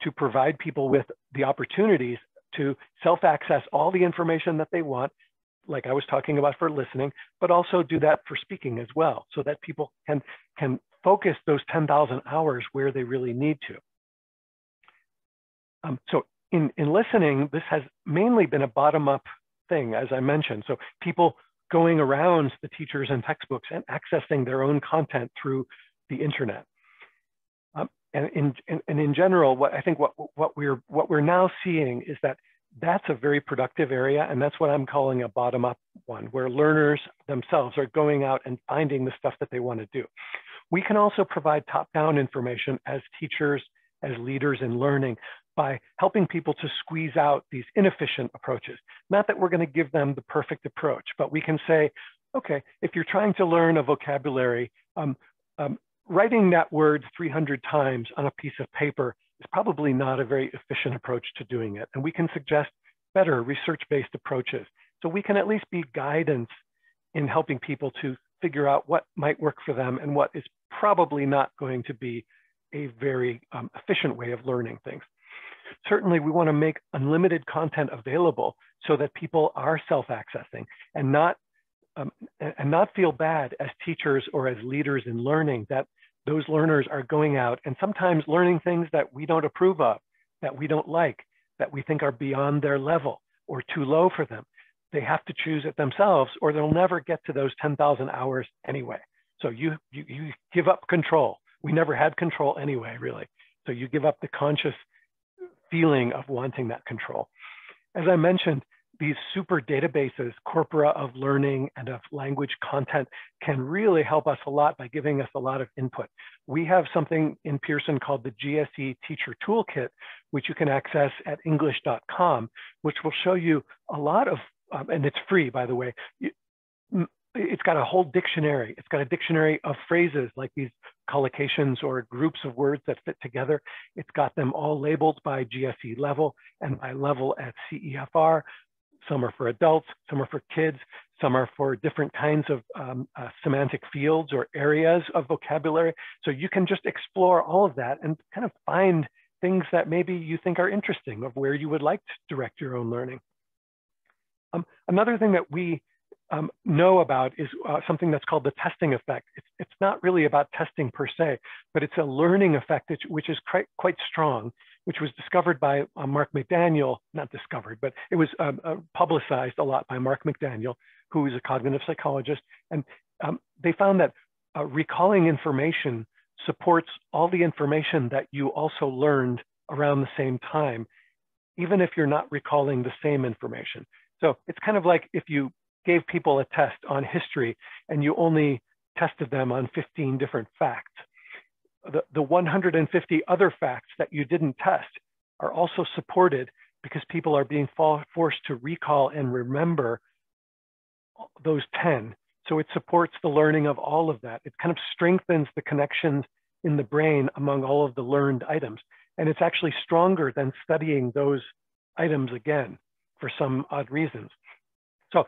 to provide people with the opportunities to self-access all the information that they want, like I was talking about for listening, but also do that for speaking as well, so that people can focus those 10,000 hours where they really need to. So in listening, this has mainly been a bottom-up thing, as I mentioned. So people going around the teachers and textbooks and accessing their own content through the internet. And in general, what we're now seeing is that that's a very productive area, and that's what I'm calling a bottom-up one, where learners themselves are going out and finding the stuff that they want to do. We can also provide top-down information as teachers, as leaders in learning, by helping people to squeeze out these inefficient approaches. Not that we're going to give them the perfect approach, but we can say, okay, if you're trying to learn a vocabulary, writing that word 300 times on a piece of paper is probably not a very efficient approach to doing it. And we can suggest better research-based approaches. So we can at least be guidance in helping people to figure out what might work for them and what is probably not going to be a very efficient way of learning things. Certainly, we want to make unlimited content available so that people are self-accessing and not feel bad as teachers or as leaders in learning that those learners are going out and sometimes learning things that we don't approve of, that we don't like, that we think are beyond their level or too low for them. They have to choose it themselves or they'll never get to those 10,000 hours anyway. So you give up control. We never had control anyway, really. So you give up the conscious feeling of wanting that control. As I mentioned, these super databases, corpora of learning and of language content, can really help us a lot by giving us a lot of input. We have something in Pearson called the GSE Teacher Toolkit, which you can access at english.com, which will show you a lot of, and it's free, by the way. It's got a whole dictionary. It's got a dictionary of phrases like these collocations or groups of words that fit together. It's got them all labeled by GSE level and by level at CEFR. Some are for adults, some are for kids, some are for different kinds of semantic fields or areas of vocabulary. So you can just explore all of that and kind of find things that maybe you think are interesting of where you would like to direct your own learning. Another thing that we know about is something that's called the testing effect. It's not really about testing per se, but it's a learning effect which is quite strong, which was discovered by Mark McDaniel, not discovered, but it was publicized a lot by Mark McDaniel, who is a cognitive psychologist. And they found that recalling information supports all the information that you also learned around the same time, even if you're not recalling the same information. So it's kind of like if you gave people a test on history and you only tested them on 15 different facts. The 150 other facts that you didn't test are also supported because people are being forced to recall and remember those 10. So it supports the learning of all of that. It kind of strengthens the connections in the brain among all of the learned items. And it's actually stronger than studying those items again for some odd reasons. So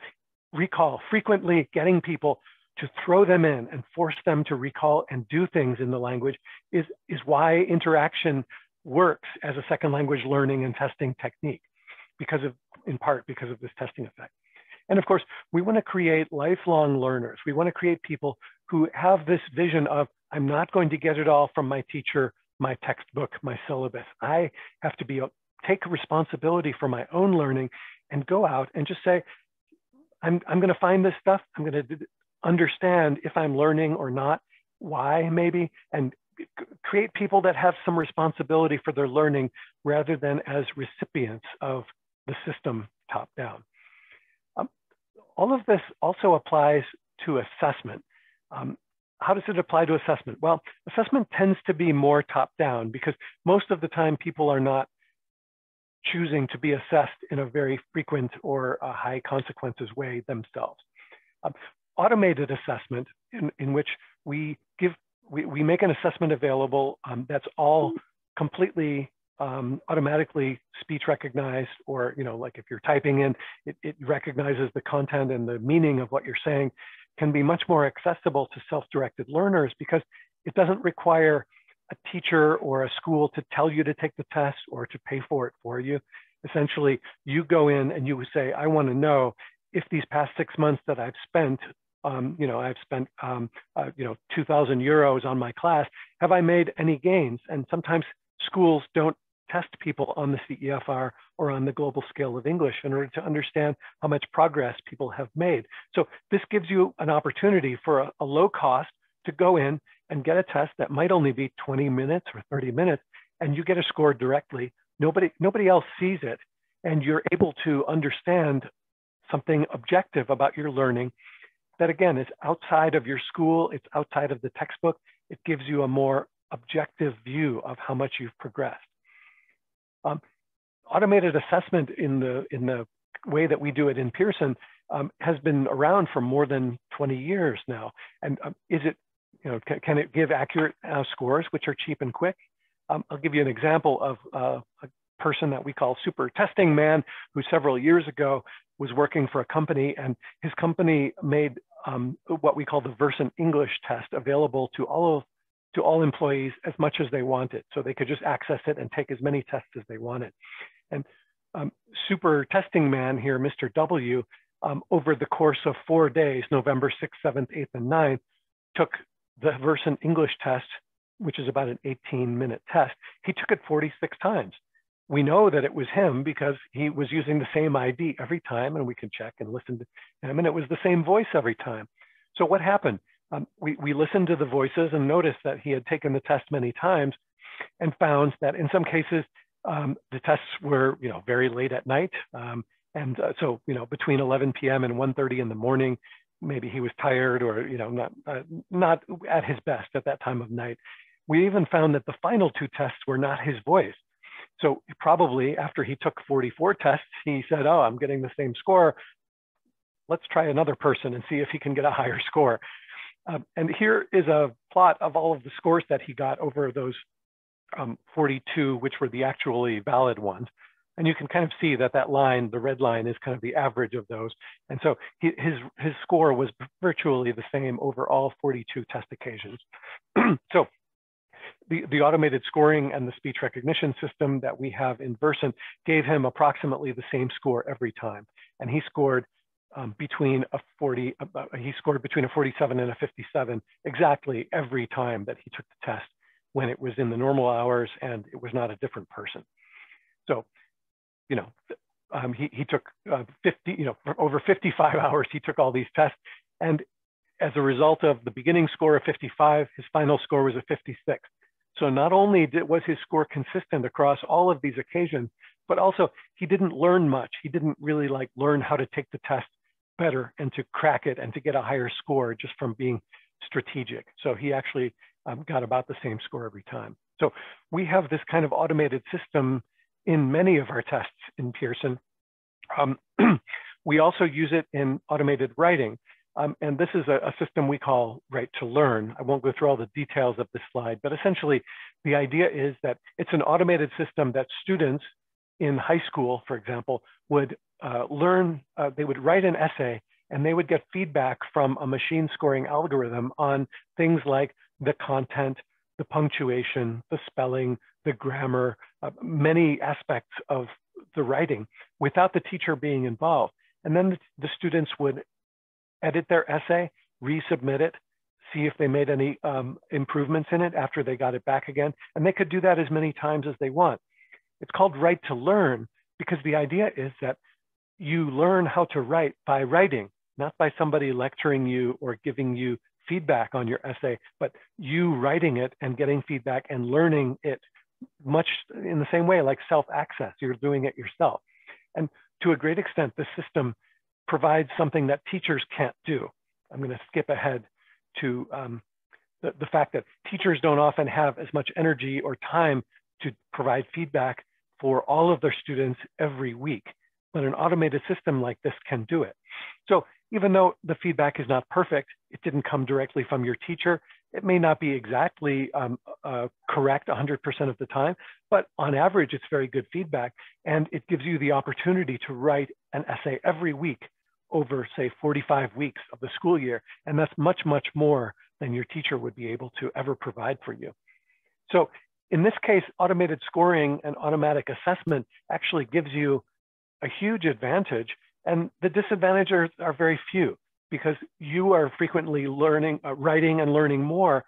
recall, frequently getting people to throw them in and force them to recall and do things in the language is why interaction works as a second language learning and testing technique, in part because of this testing effect. And of course, we want to create lifelong learners. We want to create people who have this vision of, I'm not going to get it all from my teacher, my textbook, my syllabus. I have to take responsibility for my own learning and go out and just say, I'm going to find this stuff. I'm going to understand if I'm learning or not, why maybe, and create people that have some responsibility for their learning rather than as recipients of the system top down. All of this also applies to assessment. How does it apply to assessment? Well, assessment tends to be more top down because most of the time people are not choosing to be assessed in a very frequent or a high consequences way themselves. Automated assessment in which we make an assessment available that's all completely automatically speech recognized, or like if you're typing in, it recognizes the content and the meaning of what you're saying, can be much more accessible to self-directed learners because it doesn't require a teacher or a school to tell you to take the test or to pay for it for you. Essentially, you go in and you say, I want to know if these past 6 months that I've spent, I've spent 2,000 euros on my class, have I made any gains? And sometimes schools don't test people on the CEFR or on the global scale of English in order to understand how much progress people have made. So this gives you an opportunity for a low cost to go in and get a test that might only be 20 minutes or 30 minutes, and you get a score directly. Nobody else sees it. and you're able to understand something objective about your learning that, again, is outside of your school, it's outside of the textbook. It gives you a more objective view of how much you've progressed. Automated assessment in the way that we do it in Pearson has been around for more than 20 years now. And is it, can it give accurate scores, which are cheap and quick? I'll give you an example of a person that we call Super Testing Man, who several years ago was working for a company, and his company made what we call the Versant English test available to all employees as much as they wanted. So they could just access it and take as many tests as they wanted. And Super Testing Man here, Mr. W, over the course of 4 days, November 6th, 7th, 8th, and 9th, took the Versant English test, which is about an 18-minute test. He took it 46 times. We know that it was him because he was using the same ID every time, and we can check and listen to him, and it was the same voice every time. So what happened? We listened to the voices and noticed that he had taken the test many times and found that in some cases, the tests were, very late at night. So, between 11 p.m. and 1:30 in the morning, maybe he was tired or, not at his best at that time of night. We even found that the final 2 tests were not his voice. So probably after he took 44 tests, he said, oh, I'm getting the same score. Let's try another person and see if he can get a higher score. And here is a plot of all of the scores that he got over those 42, which were the actually valid ones. And you can kind of see that that line, the red line, is kind of the average of those. And so his score was virtually the same over all 42 test occasions. So the automated scoring and the speech recognition system that we have in Versant gave him approximately the same score every time. And he scored between a 47 and a 57 exactly every time that he took the test, when it was in the normal hours and it was not a different person. So, he took 50, over 55 hours, he took all these tests. And as a result of the beginning score of 55, his final score was a 56. So not only was his score consistent across all of these occasions, but also he didn't learn much. He didn't really learn how to take the test better and to crack it and to get a higher score just from being strategic. So he actually got about the same score every time. So we have this kind of automated system in many of our tests in Pearson. We also use it in automated writing. And this is a system we call Write to Learn. I won't go through all the details of this slide, but essentially the idea is that it's an automated system that students in high school, for example, would they would write an essay and they would get feedback from a machine scoring algorithm on things like the content, the punctuation, the spelling, the grammar, many aspects of the writing without the teacher being involved. And then the students would edit their essay, resubmit it, see if they made any improvements in it after they got it back again. And they could do that as many times as they want. It's called Write to Learn because the idea is that you learn how to write by writing, not by somebody lecturing you or giving you feedback on your essay, but you writing it and getting feedback and learning it much in the same way, like self-access. You're doing it yourself. And to a great extent, the system provides something that teachers can't do. I'm going to skip ahead to the fact that teachers don't often have as much energy or time to provide feedback for all of their students every week, but an automated system like this can do it. So even though the feedback is not perfect, it didn't come directly from your teacher, it may not be exactly correct 100% of the time, but on average, it's very good feedback. And it gives you the opportunity to write an essay every week over, say, 45 weeks of the school year. And that's much, much more than your teacher would be able to ever provide for you. So in this case, automated scoring and automatic assessment actually gives you a huge advantage. And the disadvantages are very few because you are frequently learning, writing and learning more,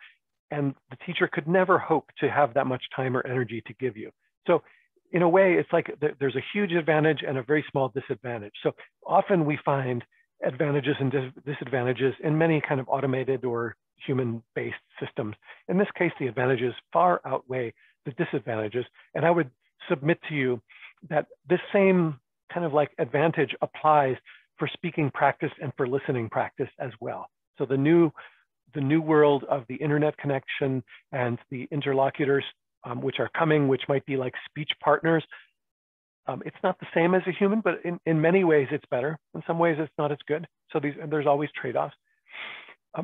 and the teacher could never hope to have that much time or energy to give you. So in a way, it's like there's a huge advantage and a very small disadvantage. So often we find advantages and disadvantages in many kind of automated or human-based systems. In this case, the advantages far outweigh the disadvantages. And I would submit to you that this same kind of like advantage applies for speaking practice and for listening practice as well. So the new world of the internet connection and the interlocutors which are coming, which might be like speech partners. It's not the same as a human, but in many ways it's better. In some ways it's not as good. So there's always trade-offs.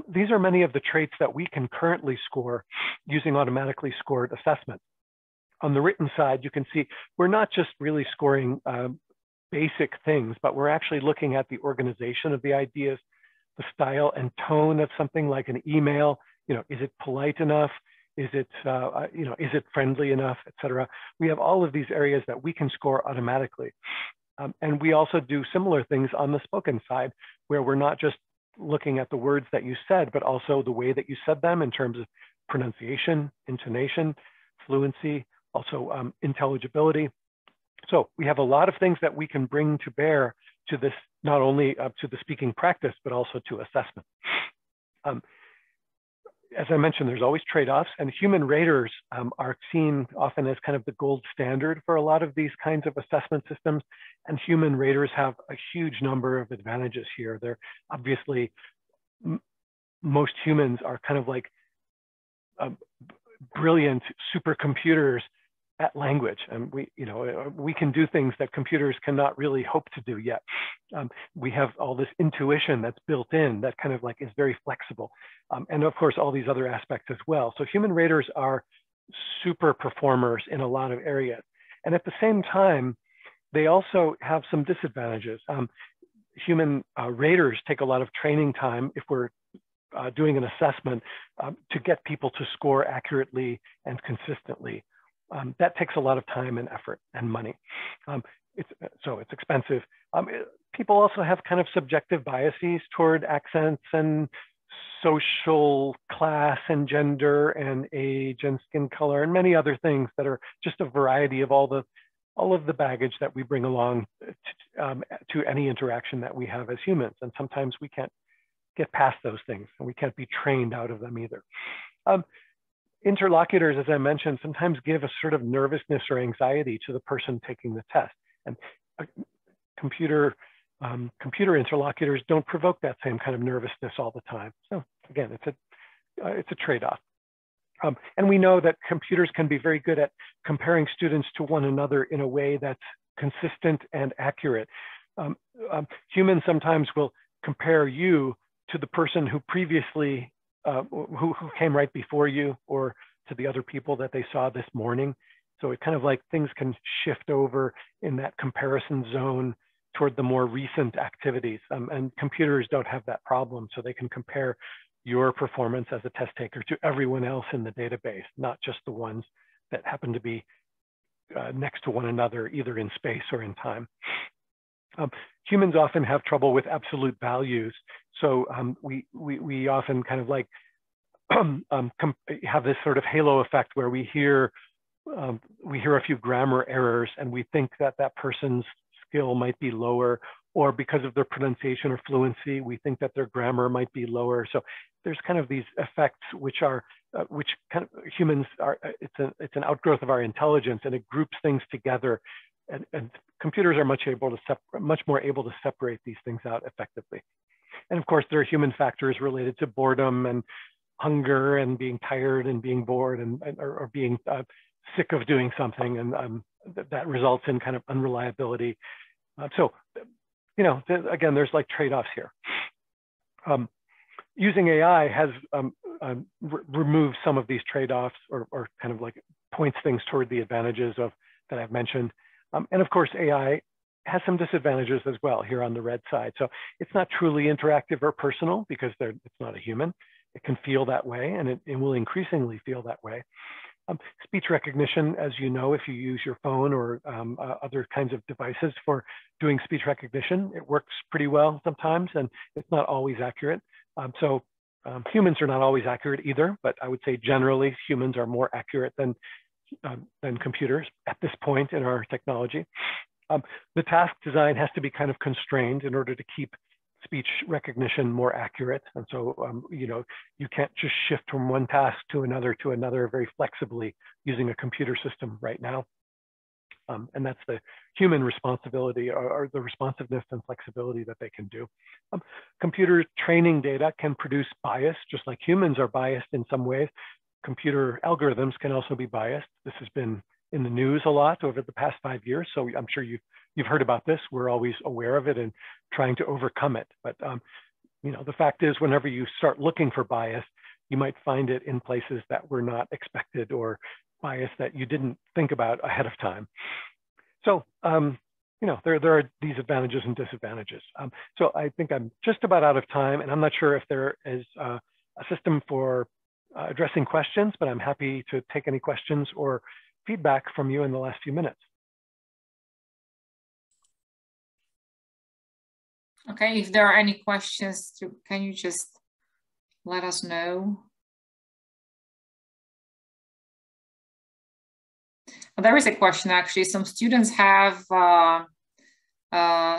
These are many of the traits that we can currently score using automatically scored assessment. On the written side, you can see we're not just really scoring basic things, but we're actually looking at the organization of the ideas, the style and tone of something like an email. You know, is it polite enough? Is it, is it friendly enough, et cetera? We have all of these areas that we can score automatically. And we also do similar things on the spoken side, where we're not just looking at the words that you said, but also the way that you said them in terms of pronunciation, intonation, fluency, also intelligibility. So we have a lot of things that we can bring to bear to this, not only to the speaking practice, but also to assessment. As I mentioned, there's always trade-offs, and human raters are seen often as kind of the gold standard for a lot of these kinds of assessment systems. And human raters have a huge number of advantages here. They're obviously, most humans are kind of like brilliant supercomputers at language, and we can do things that computers cannot really hope to do yet. We have all this intuition that's built in that kind of like is very flexible, and of course all these other aspects as well. So human raters are super performers in a lot of areas, and at the same time they also have some disadvantages. Human raters take a lot of training time if we're doing an assessment to get people to score accurately and consistently. That takes a lot of time and effort and money. So it's expensive. People also have kind of subjective biases toward accents and social class and gender and age and skin color and many other things that are just a variety of all of the baggage that we bring along to any interaction that we have as humans. And sometimes we can't get past those things, and we can't be trained out of them either. Interlocutors, as I mentioned, sometimes give a sort of nervousness or anxiety to the person taking the test. And computer interlocutors don't provoke that same kind of nervousness all the time. So again, it's a trade-off. And we know that computers can be very good at comparing students to one another in a way that's consistent and accurate. Humans sometimes will compare you to the person who previously who came right before you, or to the other people that they saw this morning. So it kind of like things can shift over in that comparison zone toward the more recent activities. And computers don't have that problem, so they can compare your performance as a test taker to everyone else in the database, not just the ones that happen to be next to one another, either in space or in time. Humans often have trouble with absolute values. So we often kind of like have this sort of halo effect where we hear a few grammar errors and we think that that person's skill might be lower, or because of their pronunciation or fluency, we think that their grammar might be lower. So there's kind of these effects which are, which kind of humans are, it's an outgrowth of our intelligence, and it groups things together. And computers are much more able to separate these things out effectively. And of course, there are human factors related to boredom and hunger and being tired and being bored or being sick of doing something, and that results in kind of unreliability. So, again, there's like trade-offs here. Using AI has removed some of these trade-offs, or kind of like points things toward the advantages that I've mentioned. And of course, AI has some disadvantages as well here on the red side. So it's not truly interactive or personal because it's not a human. It can feel that way, and it will increasingly feel that way. Speech recognition, as you know, if you use your phone or other kinds of devices for doing speech recognition, it works pretty well sometimes, and it's not always accurate. Humans are not always accurate either, but I would say generally humans are more accurate than computers at this point in our technology. The task design has to be kind of constrained in order to keep speech recognition more accurate. And so, you can't just shift from one task to another very flexibly using a computer system right now. And that's the human responsibility or the responsiveness and flexibility that they can do. Computer training data can produce bias, just like humans are biased in some ways. Computer algorithms can also be biased. This has been in the news a lot over the past 5 years, so I'm sure you've heard about this. We're always aware of it and trying to overcome it. But you know, the fact is, whenever you start looking for bias, you might find it in places that were not expected or bias that you didn't think about ahead of time. So, you know, there are these advantages and disadvantages. So I think I'm just about out of time, and I'm not sure if there is a system for addressing questions, but I'm happy to take any questions or feedback from you in the last few minutes. Okay, if there are any questions, can you just let us know? There is a question actually. Some students have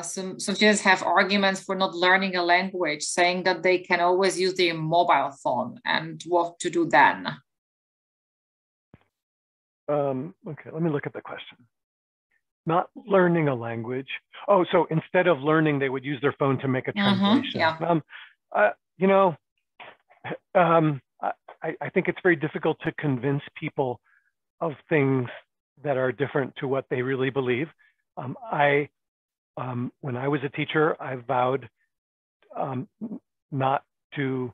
some students have arguments for not learning a language, saying that they can always use their mobile phone, and what to do then. Okay, let me look at the question. Not learning a language. Oh, so instead of learning, they would use their phone to make a translation. Yeah. You know, I think it's very difficult to convince people of things that are different to what they really believe. When I was a teacher, I vowed not to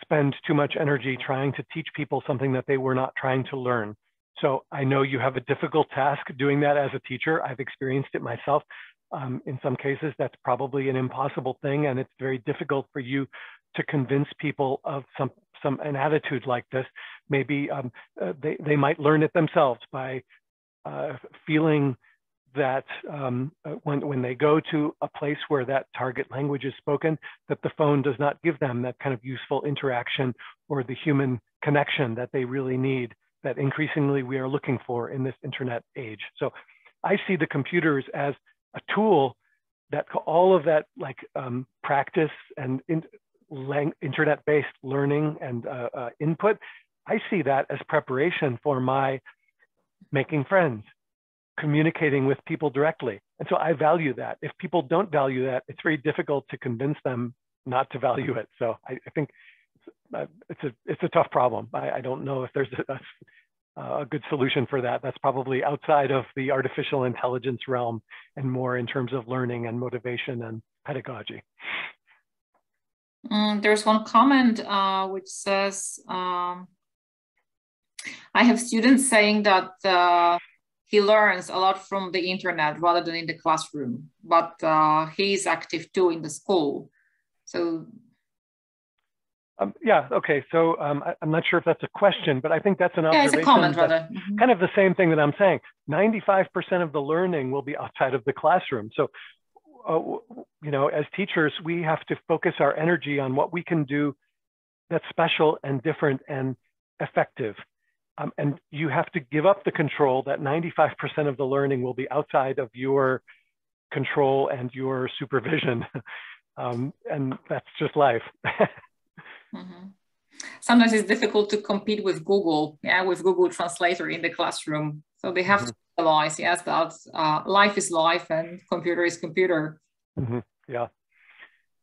spend too much energy trying to teach people something that they were not trying to learn. So I know you have a difficult task doing that as a teacher. I've experienced it myself. In some cases, that's probably an impossible thing, and it's very difficult for you to convince people of an attitude like this. Maybe they might learn it themselves by feeling that when they go to a place where that target language is spoken, that the phone does not give them that kind of useful interaction or the human connection that they really need, that increasingly we are looking for in this internet age. So I see the computers as a tool that all of that like practice and internet-based learning and input, I see that as preparation for my making friends, communicating with people directly. And so I value that. If people don't value that, it's very difficult to convince them not to value it. So I think it's a tough problem. I don't know if there's a good solution for that. That's probably outside of the artificial intelligence realm and more in terms of learning and motivation and pedagogy. There's one comment which says, I have students saying that he learns a lot from the internet rather than in the classroom, but he's active too in the school. So yeah, okay. So I'm not sure if that's a question, but I think that's an observation. Yeah, it's a comment rather. Kind of the same thing that I'm saying. 95% of the learning will be outside of the classroom. So, you know, as teachers, we have to focus our energy on what we can do that's special and different and effective. And you have to give up the control that 95% of the learning will be outside of your control and your supervision. And that's just life. Sometimes it's difficult to compete with Google, with Google Translator in the classroom. So they have to realize, yes, that life is life and computer is computer. Yeah,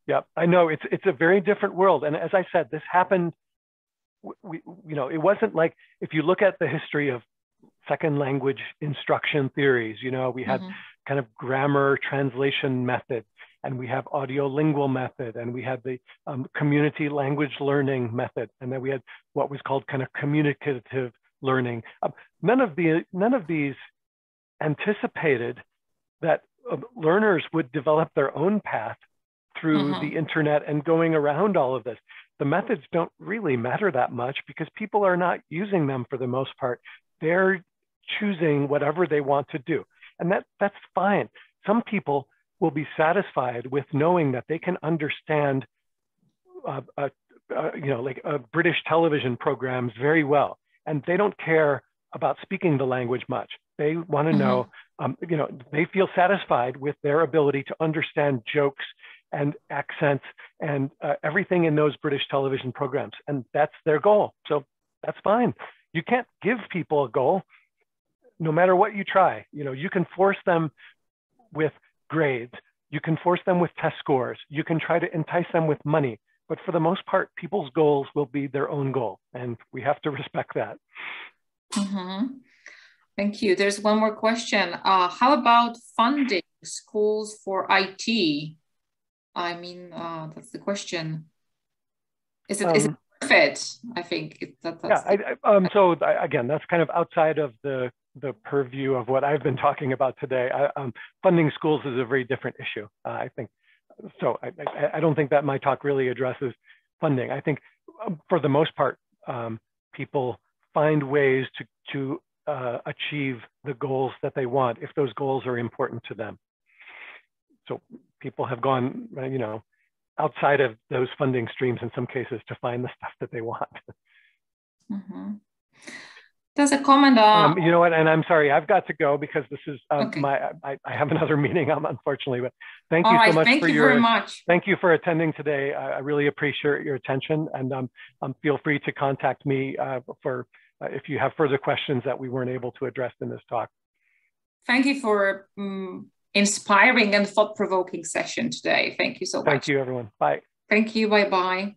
yeah, I know it's a very different world. And as I said, this happened. You know, it wasn't like, if you look at the history of second language instruction theories, you know, we had kind of grammar translation method, and we have audiolingual method, and we had the community language learning method, and then we had what was called kind of communicative learning. None of these anticipated that learners would develop their own path through the internet and going around all of this. The methods don't really matter that much because people are not using them for the most part. They're choosing whatever they want to do. And that's fine. Some people will be satisfied with knowing that they can understand, you know, like British television programs very well. And they don't care about speaking the language much. They want to know, you know, they feel satisfied with their ability to understand jokes and accents and everything in those British television programs. And that's their goal. So that's fine. You can't give people a goal. no matter what you try, you can force them with grades, you can force them with test scores, you can try to entice them with money, but for the most part, people's goals will be their own goal, and we have to respect that. Mm-hmm. Thank you. There's one more question. How about funding schools for IT? I mean, that's the question. Is it worth it? I think so again, that's kind of outside of the purview of what I've been talking about today. Funding schools is a very different issue, I think. So I don't think that my talk really addresses funding. I think for the most part, people find ways to achieve the goals that they want if those goals are important to them. So people have gone, outside of those funding streams in some cases to find the stuff that they want. Mm-hmm. There's a comment you know what, and I'm sorry, I've got to go because this is okay. I have another meeting, unfortunately, but thank you so much thank you very much. Thank you for attending today. I really appreciate your attention, and feel free to contact me for if you have further questions that we weren't able to address in this talk. Thank you for inspiring and thought-provoking session today. Thank you so much. Thank you, everyone. Bye. Thank you. Bye-bye.